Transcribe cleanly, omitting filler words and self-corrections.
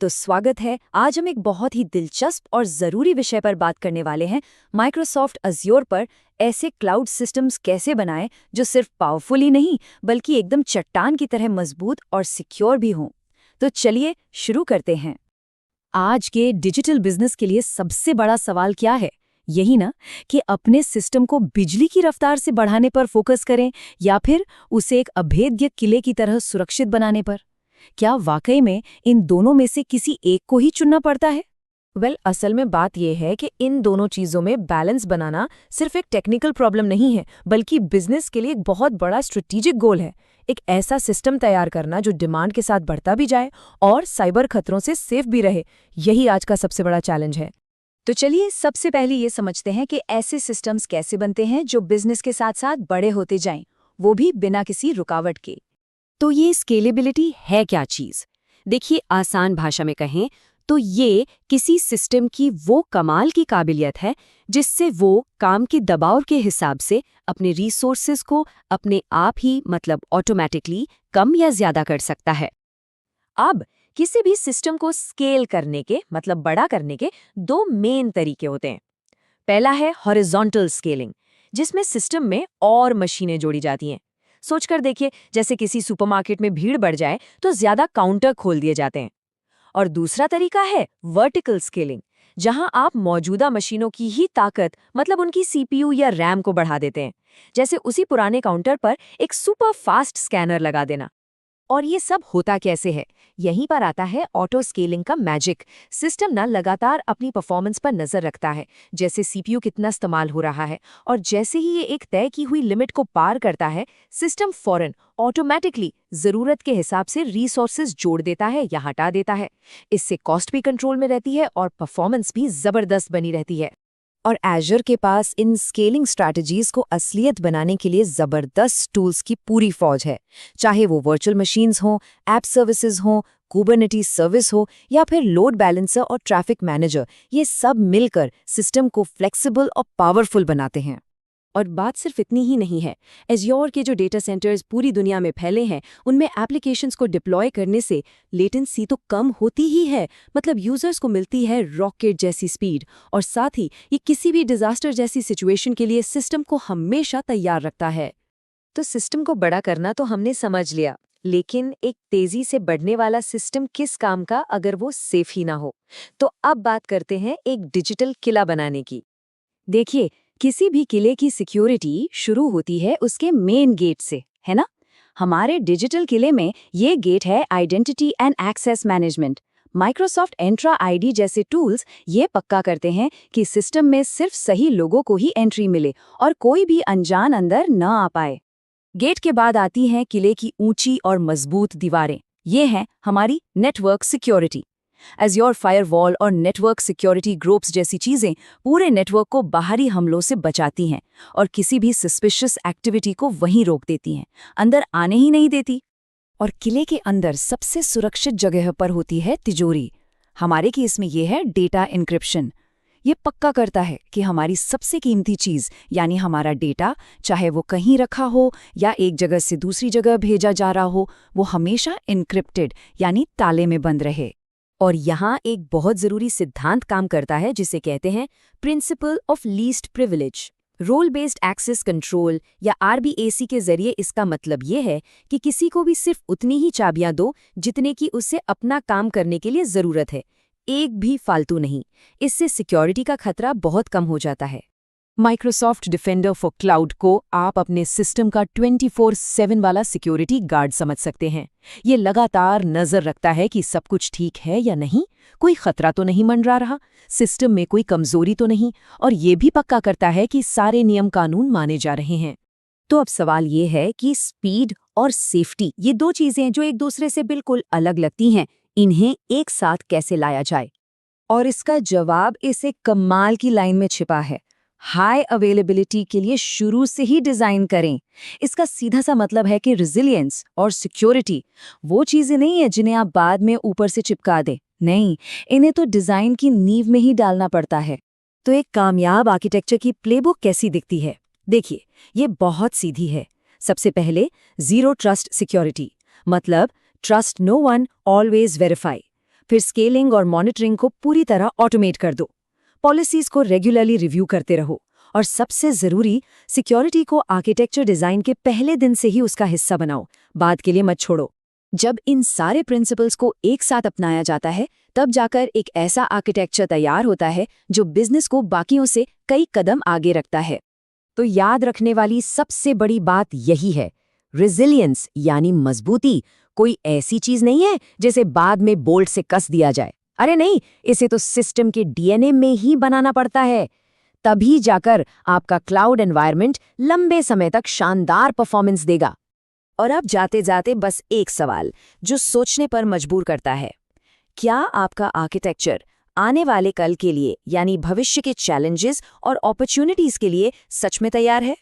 तो स्वागत है। आज हम एक बहुत ही दिलचस्प और ज़रूरी विषय पर बात करने वाले हैं, माइक्रोसॉफ्ट अज़्योर पर ऐसे क्लाउड सिस्टम्स कैसे बनाएं जो सिर्फ पावरफुल ही नहीं बल्कि एकदम चट्टान की तरह मजबूत और सिक्योर भी हों। तो चलिए शुरू करते हैं। आज के डिजिटल बिजनेस के लिए सबसे बड़ा सवाल क्या है? यही ना कि अपने सिस्टम को बिजली की रफ्तार से बढ़ाने पर फोकस करें या फिर उसे एक अभेद्य किले की तरह सुरक्षित बनाने पर। क्या वाकई में इन दोनों में से किसी एक को ही चुनना पड़ता है? असल में बात यह है कि इन दोनों चीज़ों में बैलेंस बनाना सिर्फ एक टेक्निकल प्रॉब्लम नहीं है, बल्कि बिजनेस के लिए एक बहुत बड़ा स्ट्रेटेजिक गोल है। एक ऐसा सिस्टम तैयार करना जो डिमांड के साथ बढ़ता भी जाए और साइबर खतरों से सेफ भी रहे, यही आज का सबसे बड़ा चैलेंज है। तो चलिए सबसे पहले ये समझते हैं कि ऐसे सिस्टम्स कैसे बनते हैं जो बिजनेस के साथ साथ बड़े होते जाएं, वो भी बिना किसी रुकावट के। तो ये स्केलेबिलिटी है क्या चीज़? देखिए, आसान भाषा में कहें तो ये किसी सिस्टम की वो कमाल की काबिलियत है जिससे वो काम के दबाव के हिसाब से अपने रिसोर्सेज को अपने आप ही ऑटोमेटिकली कम या ज़्यादा कर सकता है। अब किसी भी सिस्टम को स्केल करने के बड़ा करने के दो मेन तरीके होते हैं। पहला है हॉरिजॉन्टल स्केलिंग, जिसमें सिस्टम में और मशीनें जोड़ी जाती हैं। सोचकर देखिए, जैसे किसी सुपरमार्केट में भीड़ बढ़ जाए तो ज्यादा काउंटर खोल दिए जाते हैं। और दूसरा तरीका है वर्टिकल स्केलिंग, जहां आप मौजूदा मशीनों की ही ताकत उनकी सीपीयू या रैम को बढ़ा देते हैं। जैसे उसी पुराने काउंटर पर एक सुपर फास्ट स्कैनर लगा देना। और ये सब होता कैसे है? यहीं पर आता है ऑटो स्केलिंग का मैजिक। सिस्टम लगातार अपनी परफॉर्मेंस पर नजर रखता है, जैसे सीपीयू कितना इस्तेमाल हो रहा है, और जैसे ही ये एक तय की हुई लिमिट को पार करता है, सिस्टम फौरन ऑटोमेटिकली जरूरत के हिसाब से रिसोर्सेज जोड़ देता है या हटा देता है। इससे कॉस्ट भी कंट्रोल में रहती है और परफॉर्मेंस भी जबरदस्त बनी रहती है। और एज़र के पास इन स्केलिंग स्ट्रैटेजीज को असलियत बनाने के लिए ज़बरदस्त टूल्स की पूरी फौज है। चाहे वो वर्चुअल मशीन्स हों, ऐप सर्विसेज हों, कुबरनेटिस सर्विस हो या फिर लोड बैलेंसर और ट्रैफिक मैनेजर, ये सब मिलकर सिस्टम को फ्लेक्सिबल और पावरफुल बनाते हैं। और बात सिर्फ इतनी ही नहीं है। एज़्योर के जो डेटा सेंटर्स पूरी दुनिया में फैले हैं, उनमें एप्लीकेशंस को डिप्लॉय करने से लेटेंसी तो कम होती ही है, यूजर्स को मिलती है रॉकेट जैसी स्पीड, और साथ ही ये किसी भी डिजास्टर जैसी सिचुएशन के लिए सिस्टम को हमेशा तैयार रखता है। तो सिस्टम को बड़ा करना तो हमने समझ लिया, लेकिन एक तेजी से बढ़ने वाला सिस्टम किस काम का अगर वो सेफ ही ना हो? तो अब बात करते हैं एक डिजिटल किला बनाने की। देखिए, किसी भी किले की सिक्योरिटी शुरू होती है उसके मेन गेट से, है ना? हमारे डिजिटल किले में ये गेट है identity and access management. Microsoft Entra ID जैसे टूल्स ये पक्का करते हैं कि सिस्टम में सिर्फ सही लोगों को ही एंट्री मिले और कोई भी अनजान अंदर न आ पाए। गेट के बाद आती हैं किले की ऊंची और मजबूत दीवारें। ये हैं हमारी नेटवर्क सिक्योरिटी। एज़्योर फायरवॉल और नेटवर्क सिक्योरिटी ग्रुप्स जैसी चीजें पूरे नेटवर्क को बाहरी हमलों से बचाती हैं और किसी भी सस्पिशियस एक्टिविटी को वहीं रोक देती हैं, अंदर आने ही नहीं देती। और किले के अंदर सबसे सुरक्षित जगह पर होती है तिजोरी। हमारे केस में ये है डेटा इंक्रिप्शन। ये पक्का करता है कि हमारी सबसे कीमती चीज यानी हमारा डेटा, चाहे वो कहीं रखा हो या एक जगह से दूसरी जगह भेजा जा रहा हो, वो हमेशा इनक्रिप्टेड यानी ताले में बंद रहे। और यहाँ एक बहुत ज़रूरी सिद्धांत काम करता है जिसे कहते हैं principle of least privilege. Role based access control या RBAC के जरिए इसका मतलब ये है कि किसी को भी सिर्फ उतनी ही चाबियां दो जितने की उसे अपना काम करने के लिए ज़रूरत है, एक भी फालतू नहीं। इससे सिक्योरिटी का खतरा बहुत कम हो जाता है। माइक्रोसॉफ्ट डिफेंडर फॉर क्लाउड को आप अपने सिस्टम का 24/7 वाला सिक्योरिटी गार्ड समझ सकते हैं। ये लगातार नजर रखता है कि सब कुछ ठीक है या नहीं, कोई खतरा तो नहीं मंडरा रहा, सिस्टम में कोई कमजोरी तो नहीं, और ये भी पक्का करता है कि सारे नियम कानून माने जा रहे हैं। तो अब सवाल ये है कि स्पीड और सेफ्टी, ये दो चीजें जो एक दूसरे से बिल्कुल अलग लगती हैं, इन्हें एक साथ कैसे लाया जाए? और इसका जवाब इस एक कमाल की लाइन में छिपा है। हाई अवेलेबिलिटी के लिए शुरू से ही डिजाइन करें। इसका सीधा सा मतलब है कि रेजिलियंस और सिक्योरिटी वो चीजें नहीं है जिन्हें आप बाद में ऊपर से चिपका दें। नहीं, इन्हें तो डिजाइन की नींव में ही डालना पड़ता है। तो एक कामयाब आर्किटेक्चर की प्लेबुक कैसी दिखती है? देखिए, ये बहुत सीधी है। सबसे पहले जीरो ट्रस्ट सिक्योरिटी, मतलब trust no one, always verify. फिर स्केलिंग और मॉनिटरिंग को पूरी तरह ऑटोमेट कर दो। पॉलिसीज को रेगुलरली रिव्यू करते रहो और सबसे जरूरी, सिक्योरिटी को आर्किटेक्चर डिजाइन के पहले दिन से ही उसका हिस्सा बनाओ, बाद के लिए मत छोड़ो। जब इन सारे प्रिंसिपल्स को एक साथ अपनाया जाता है, तब जाकर एक ऐसा आर्किटेक्चर तैयार होता है जो बिजनेस को बाकियों से कई कदम आगे रखता है। तो याद रखने वाली सबसे बड़ी बात यही है, रेजिलियंस यानी मजबूती कोई ऐसी चीज नहीं है जिसे बाद में बोल्ट से कस दिया जाए। अरे नहीं, इसे तो सिस्टम के डीएनए में ही बनाना पड़ता है। तभी जाकर आपका क्लाउड एनवायरनमेंट लंबे समय तक शानदार परफॉर्मेंस देगा। और अब जाते जाते बस एक सवाल जो सोचने पर मजबूर करता है, क्या आपका आर्किटेक्चर आने वाले कल के लिए यानी भविष्य के चैलेंजेस और अपॉर्चुनिटीज के लिए सच में तैयार है?